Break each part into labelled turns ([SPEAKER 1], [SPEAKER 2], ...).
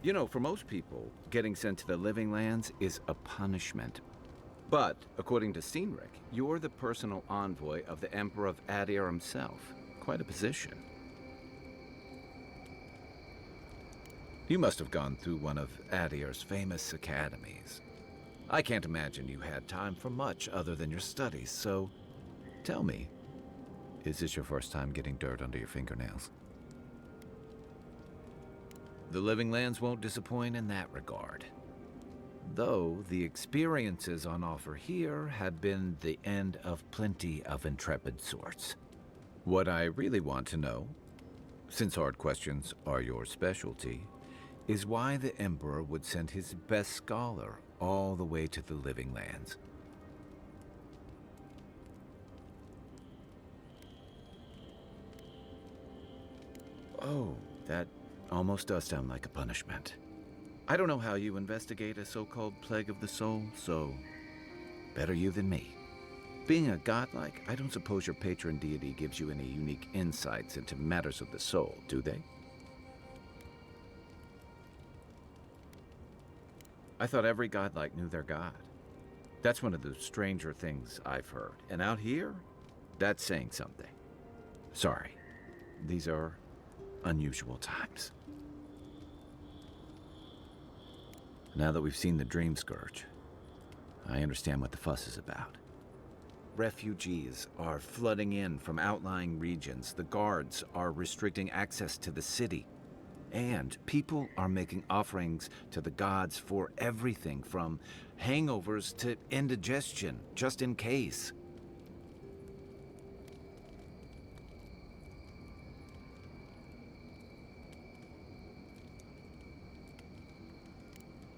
[SPEAKER 1] You know, for most people, getting sent to the living lands is a punishment. But, according to Steenrick, you're the personal envoy of the Emperor of Adir himself. Quite a position. You must have gone through one of Adir's famous academies. I can't imagine you had time for much other than your studies, so tell me, is this your first time getting dirt under your fingernails? The living lands won't disappoint in that regard. Though the experiences on offer here have been the end of plenty of intrepid sorts. What I really want to know, since hard questions are your specialty, is why the Emperor would send his best scholar all the way to the living lands. Oh, that almost does sound like a punishment. I don't know how you investigate a so-called plague of the soul, so better you than me. Being a godlike, I don't suppose your patron deity gives you any unique insights into matters of the soul, do they? I thought every godlike knew their god. That's one of the stranger things I've heard. And out here, that's saying something. Sorry, these are unusual times. Now that we've seen the Dream Scourge, I understand what the fuss is about. Refugees are flooding in from outlying regions. The guards are restricting access to the city. And people are making offerings to the gods for everything from hangovers to indigestion, just in case.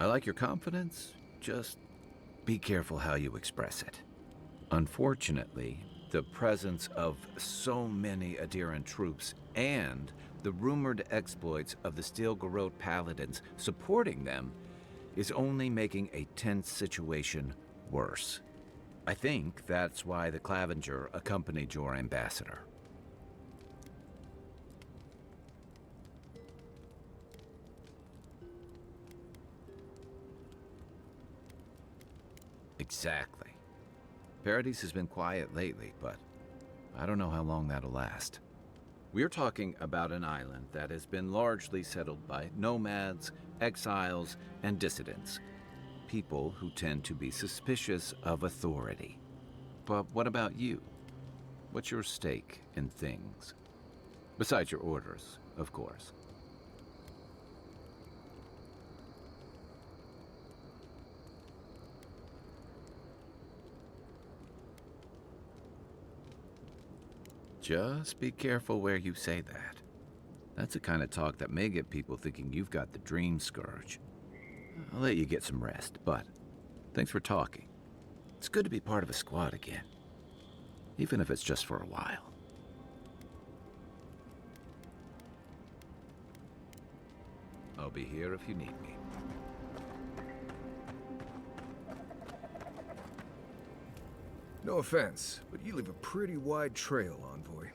[SPEAKER 1] I like your confidence, just be careful how you express it. Unfortunately, the presence of so many Adiran troops and the rumored exploits of the Steel Garrote Paladins supporting them is only making a tense situation worse. I think that's why the Clavenger accompanied your ambassador. Exactly. Paradise has been quiet lately, but I don't know how long that'll last. We're talking about an island that has been largely settled by nomads, exiles, and dissidents. People who tend to be suspicious of authority. But what about you? What's your stake in things? Besides your orders, of course. Just be careful where you say that. That's the kind of talk that may get people thinking you've got the Dream Scourge. I'll let you get some rest, but thanks for talking. It's good to be part of a squad again, even if it's just for a while. I'll be here if you need me.
[SPEAKER 2] No offense, but you leave a pretty wide trail, Envoy.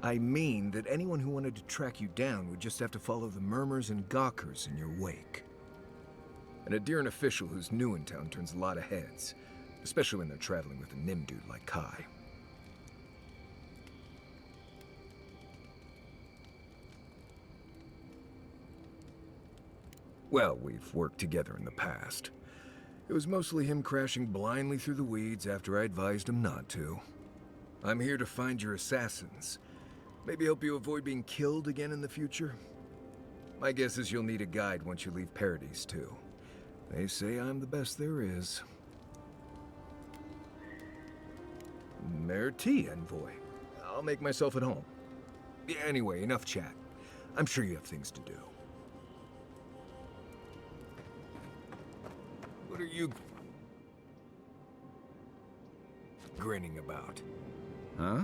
[SPEAKER 2] I mean that anyone who wanted to track you down would just have to follow the murmurs and gawkers in your wake. An Adiran official who's new in town turns a lot of heads, especially when they're traveling with a Nim dude like Kai. Well, we've worked together in the past. It was mostly him crashing blindly through the weeds after I advised him not to. I'm here to find your assassins. Maybe help you avoid being killed again in the future. My guess is you'll need a guide once you leave Paradise, too. They say I'm the best there is. Merci, Envoy. I'll make myself at home. Anyway, enough chat. I'm sure you have things to do. What are you grinning about?
[SPEAKER 1] Huh?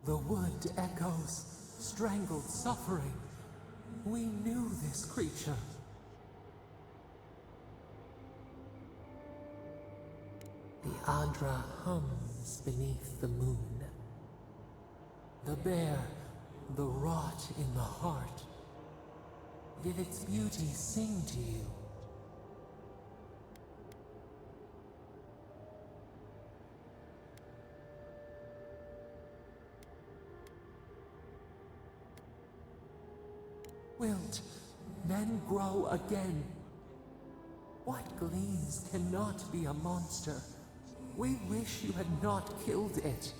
[SPEAKER 3] The wood echoes, strangled suffering. We knew this creature. The Andra hums beneath the moon. The bear, the rot in the heart. Did its beauty sing to you? Wilt men grow again? What gleams cannot be a monster? We wish you had not killed it.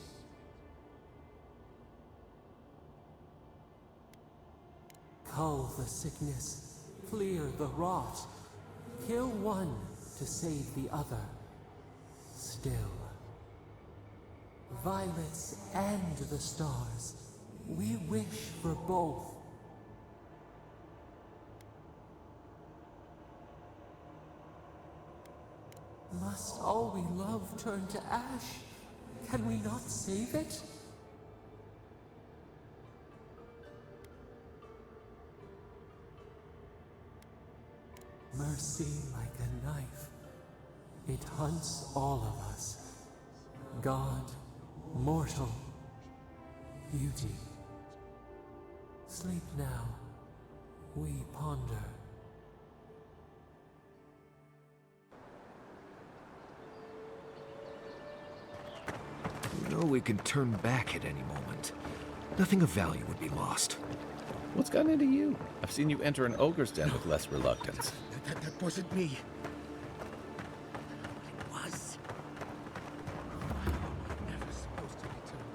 [SPEAKER 3] Cull the sickness, clear the rot. Kill one to save the other. Still. Violets and the stars. We wish for both. Must all we love turn to ash? Can we not save it? Mercy like a knife. It hunts all of us. God, mortal, beauty. Sleep now. We ponder.
[SPEAKER 2] You know we can turn back at any moment. Nothing of value would be lost.
[SPEAKER 1] What's gotten into you? I've seen you enter an ogre's den with less reluctance.
[SPEAKER 2] That wasn't me.
[SPEAKER 3] It was. Never supposed to be turned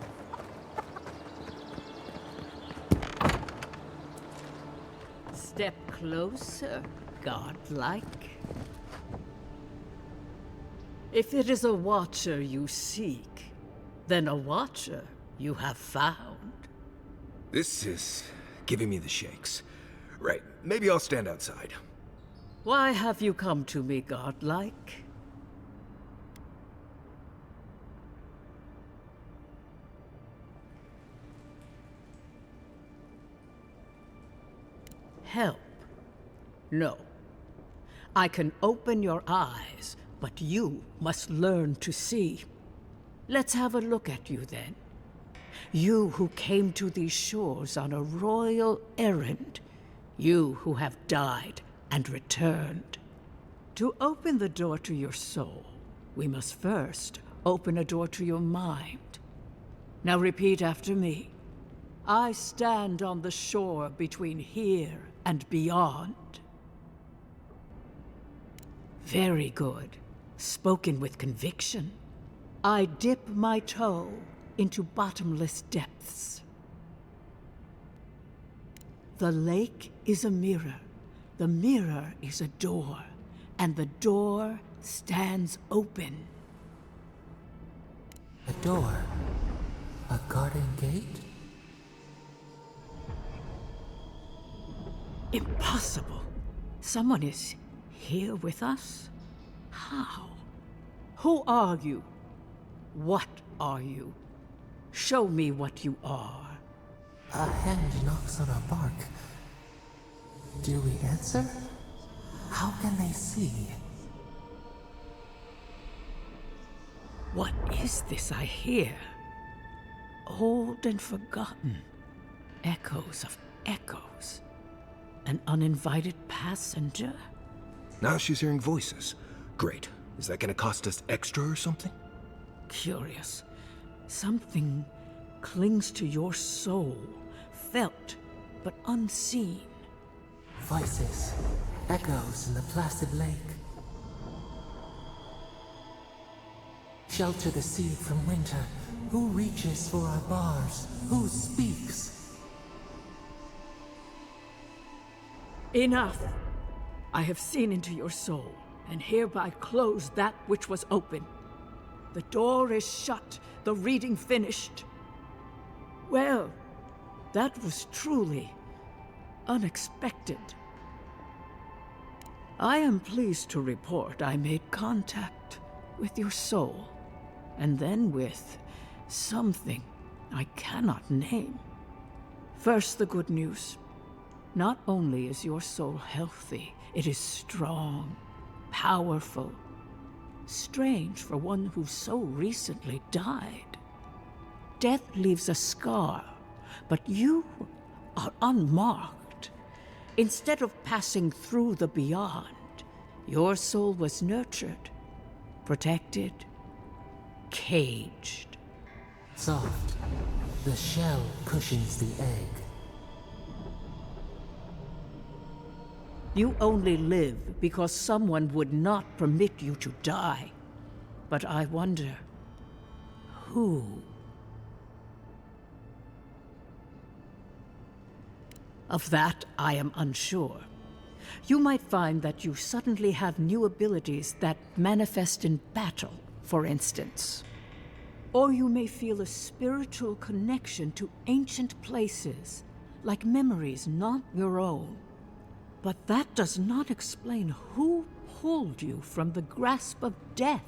[SPEAKER 3] off.
[SPEAKER 4] Step closer, godlike. If it is a watcher you seek, then a watcher you have found.
[SPEAKER 2] This is giving me the shakes. Right, maybe I'll stand outside.
[SPEAKER 4] Why have you come to me, godlike? Help? No. I can open your eyes, but you must learn to see. Let's have a look at you then. You who came to these shores on a royal errand. You who have died and returned. To open the door to your soul, we must first open a door to your mind. Now repeat after me. I stand on the shore between here and beyond. Very good. Spoken with conviction. I dip my toe into bottomless depths. The lake is a mirror. The mirror is a door. And the door stands open.
[SPEAKER 3] A door? A garden gate?
[SPEAKER 4] Impossible. Someone is here with us? How? Who are you? What are you? Show me what you are.
[SPEAKER 3] A hand knocks on our bark. Do we answer? How can they see?
[SPEAKER 4] What is this I hear? Old and forgotten. Echoes of echoes. An uninvited passenger?
[SPEAKER 2] Now she's hearing voices. Great. Is that gonna cost us extra or something?
[SPEAKER 4] Curious. Something clings to your soul, felt but unseen.
[SPEAKER 3] Voices, echoes in the placid lake. Shelter the seed from winter. Who reaches for our bars? Who speaks?
[SPEAKER 4] Enough! I have seen into your soul, and hereby close that which was open. The door is shut, the reading finished. Well, that was truly unexpected. I am pleased to report I made contact with your soul, and then with something I cannot name. First, the good news. Not only is your soul healthy, it is strong, powerful. Strange for one who so recently died. Death leaves a scar, but you are unmarked. Instead of passing through the beyond, your soul was nurtured, protected, caged.
[SPEAKER 3] Soft, the shell cushions the egg.
[SPEAKER 4] You only live because someone would not permit you to die. But I wonder, who? Of that, I am unsure. You might find that you suddenly have new abilities that manifest in battle, for instance. Or you may feel a spiritual connection to ancient places, like memories not your own. But that does not explain who pulled you from the grasp of death.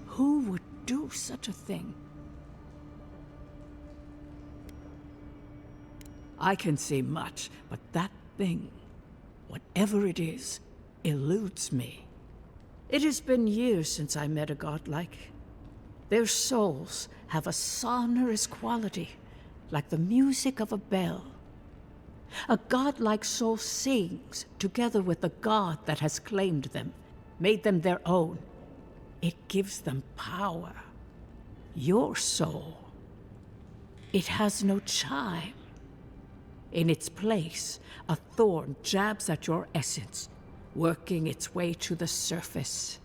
[SPEAKER 4] Who would do such a thing? I can say much, but that thing, whatever it is, eludes me. It has been years since I met a godlike. Their souls have a sonorous quality, like the music of a bell. A godlike soul sings together with the god that has claimed them, made them their own. It gives them power. Your soul, it has no chime. In its place, a thorn jabs at your essence, working its way to the surface.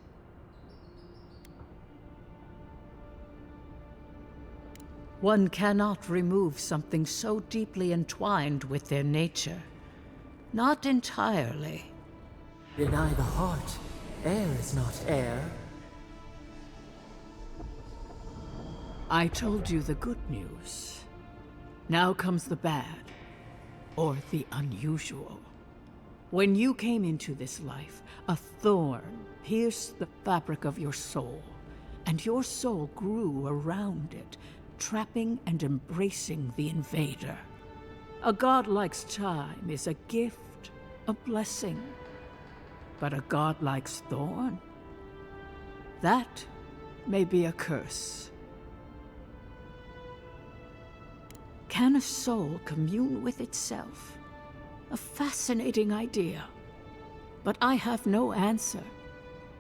[SPEAKER 4] One cannot remove something so deeply entwined with their nature. Not entirely.
[SPEAKER 3] Deny the heart. Air is not air.
[SPEAKER 4] I told you the good news. Now comes the bad, or the unusual. When you came into this life, a thorn pierced the fabric of your soul, and your soul grew around it, trapping and embracing the invader. A godlike's time is a gift, a blessing. But a godlike's thorn? That may be a curse. Can a soul commune with itself? A fascinating idea. But I have no answer.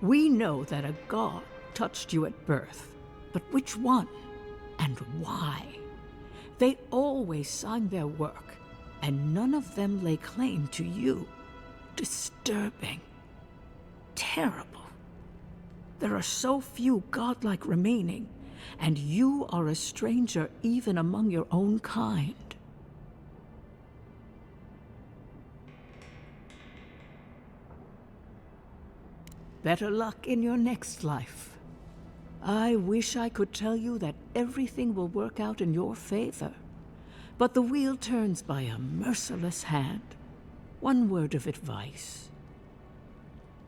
[SPEAKER 4] We know that a god touched you at birth, but which one? And why? They always signed their work, and none of them lay claim to you. Disturbing. Terrible. There are so few godlike remaining, and you are a stranger even among your own kind. Better luck in your next life. I wish I could tell you that everything will work out in your favor. But the wheel turns by a merciless hand. One word of advice.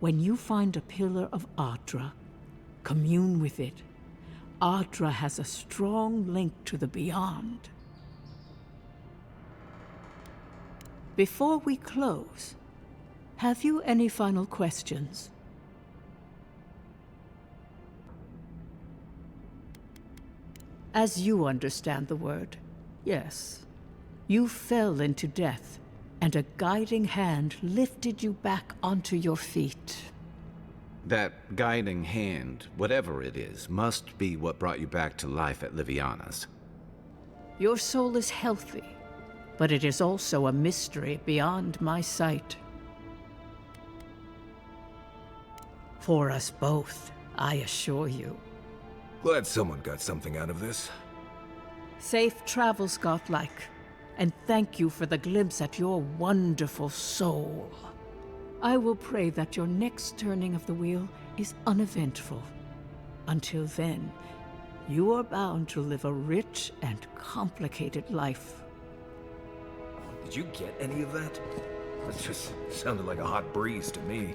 [SPEAKER 4] When you find a pillar of Adra, commune with it. Adra has a strong link to the beyond. Before we close, have you any final questions? As you understand the word, yes. You fell into death, and a guiding hand lifted you back onto your feet.
[SPEAKER 1] That guiding hand, whatever it is, must be what brought you back to life at Liviana's.
[SPEAKER 4] Your soul is healthy, but it is also a mystery beyond my sight. For us both, I assure you.
[SPEAKER 2] Glad someone got something out of this.
[SPEAKER 4] Safe travels, godlike, and thank you for the glimpse at your wonderful soul. I will pray that your next turning of the wheel is uneventful. Until then, you are bound to live a rich and complicated life.
[SPEAKER 2] Did you get any of that? That just sounded like a hot breeze to me.